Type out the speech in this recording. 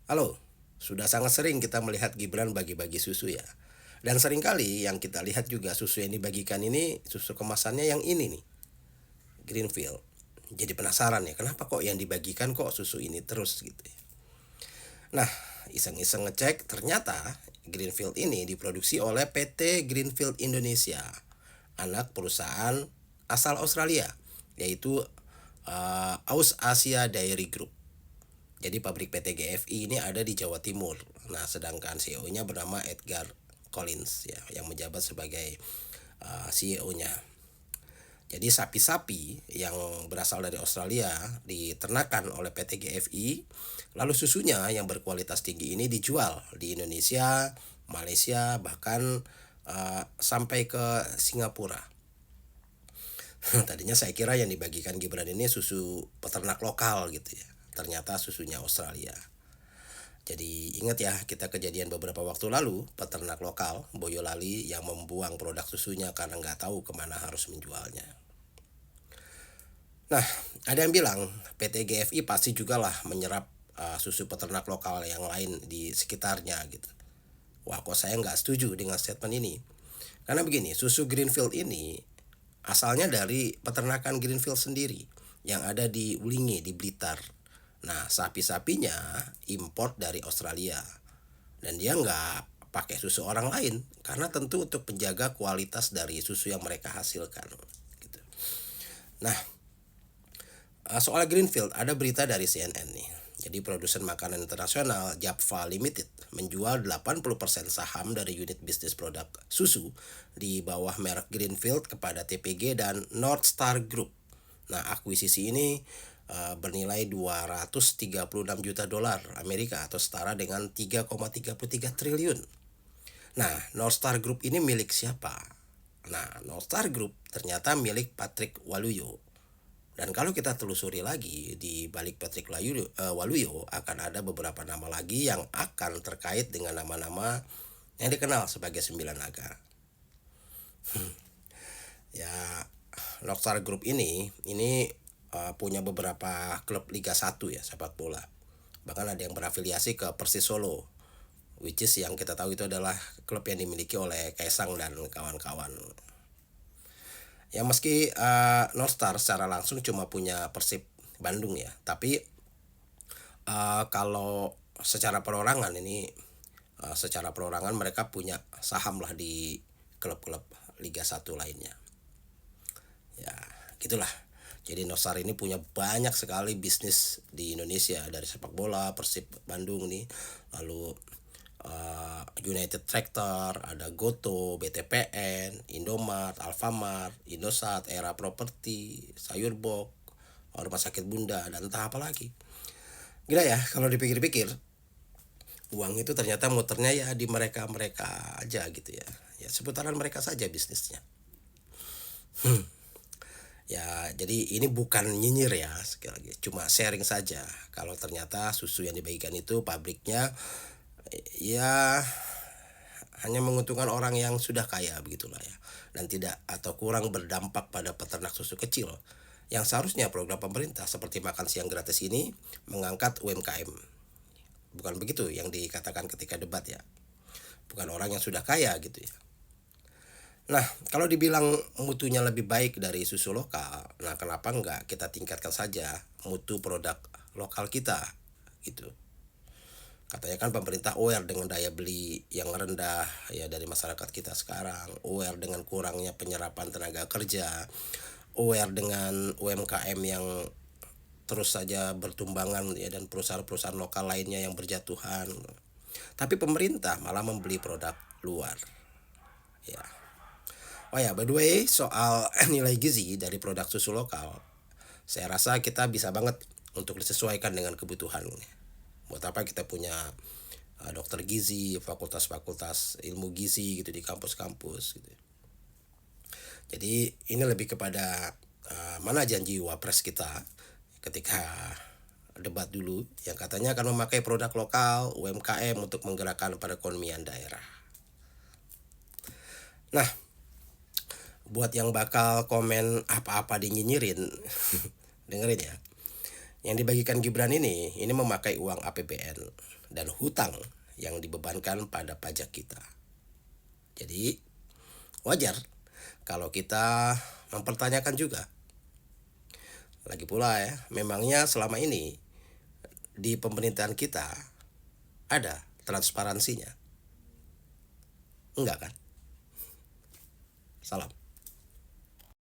Halo, sudah sangat sering kita melihat Gibran bagi-bagi susu ya. Dan seringkali yang kita lihat juga susu yang dibagikan ini susu kemasannya yang ini nih, Greenfield. Jadi penasaran ya, kenapa kok yang dibagikan kok susu ini terus gitu ya. Nah, iseng-iseng ngecek ternyata Greenfield ini diproduksi oleh PT Greenfield Indonesia, anak perusahaan asal Australia, yaitu Aus Asia Dairy Group. Jadi pabrik PT GFI ini ada di Jawa Timur. Nah, sedangkan CEO-nya bernama Edgar Collins ya, yang menjabat sebagai CEO-nya. Jadi sapi-sapi yang berasal dari Australia diternakan oleh PT GFI, lalu susunya yang berkualitas tinggi ini dijual di Indonesia, Malaysia, bahkan sampai ke Singapura. Tadinya saya kira yang dibagikan Gibran ini susu peternak lokal gitu ya. Ternyata susunya Australia. Jadi ingat ya, kita kejadian beberapa waktu lalu peternak lokal Boyolali yang membuang produk susunya karena nggak tahu kemana harus menjualnya. Nah, ada yang bilang PT GFI pasti juga lah menyerap susu peternak lokal yang lain di sekitarnya gitu. Wah, kok saya nggak setuju dengan statement ini. Karena begini, susu Greenfield ini asalnya dari peternakan Greenfield sendiri yang ada di Ulingi di Blitar. Nah, sapi-sapinya import dari Australia dan dia nggak pakai susu orang lain karena tentu untuk menjaga kualitas dari susu yang mereka hasilkan. Gitu. Nah, soal Greenfield ada berita dari CNN nih. Jadi produsen makanan internasional Japfa Limited menjual 80% saham dari unit bisnis produk susu di bawah merek Greenfield kepada TPG dan North Star Group. Nah, akuisisi ini bernilai 236 juta dolar Amerika atau setara dengan 3,33 triliun. Nah, North Star Group ini milik siapa? Nah, North Star Group ternyata milik Patrick Waluyo. Dan kalau kita telusuri lagi di balik Patrick Waluyo akan ada beberapa nama lagi yang akan terkait dengan nama-nama yang dikenal sebagai sembilan naga. Ya, North Star Group ini punya beberapa klub Liga 1 ya sepak bola. Bahkan ada yang berafiliasi ke Persis Solo, which is yang kita tahu itu adalah klub yang dimiliki oleh Kaisang dan kawan-kawan. Ya meski North Star secara langsung cuma punya Persib Bandung ya, tapi kalau secara perorangan ini secara perorangan mereka punya saham lah di klub-klub Liga 1 lainnya. Ya, gitulah. Jadi Nosar ini punya banyak sekali bisnis di Indonesia dari sepak bola, Persib Bandung nih, lalu United Tractor, ada Goto, BTPN, Indomart, Alfamart, Indosat, Era Property, Sayurbok, Rumah Sakit Bunda, dan entah apa lagi. Gila ya, kalau dipikir-pikir, uang itu ternyata muternya ya di mereka-mereka aja gitu ya. Ya seputaran mereka saja bisnisnya. Ya, jadi ini bukan nyinyir ya, sekali lagi, cuma sharing saja. Kalau ternyata susu yang dibagikan itu pabriknya ya hanya menguntungkan orang yang sudah kaya begitulah ya, dan tidak atau kurang berdampak pada peternak susu kecil yang seharusnya program pemerintah seperti makan siang gratis ini mengangkat UMKM. Bukan begitu yang dikatakan ketika debat ya, bukan orang yang sudah kaya gitu ya. Nah, kalau dibilang mutunya lebih baik dari susu lokal, nah kenapa enggak kita tingkatkan saja mutu produk lokal kita gitu. Katanya kan pemerintah aware dengan daya beli yang rendah ya dari masyarakat kita sekarang, aware dengan kurangnya penyerapan tenaga kerja, aware dengan UMKM yang terus saja bertumbangan ya, dan perusahaan-perusahaan lokal lainnya yang berjatuhan. Tapi pemerintah malah membeli produk luar. Ya. Oh ya, by the way, soal nilai gizi dari produk susu lokal, saya rasa kita bisa banget untuk disesuaikan dengan kebutuhan. Buat apa kita punya dokter gizi, fakultas-fakultas ilmu gizi gitu di kampus-kampus gitu. Jadi ini lebih kepada mana janji wapres kita ketika debat dulu yang katanya akan memakai produk lokal UMKM untuk menggerakkan perekonomian daerah. Nah, buat yang bakal komen apa-apa dinyinyirin dengerin ya. Yang dibagikan Gibran ini memakai uang APBN dan hutang yang dibebankan pada pajak kita. Jadi wajar kalau kita mempertanyakan juga. Lagi pula ya, memangnya selama ini di pemerintahan kita ada transparansinya? Enggak kan? Salam.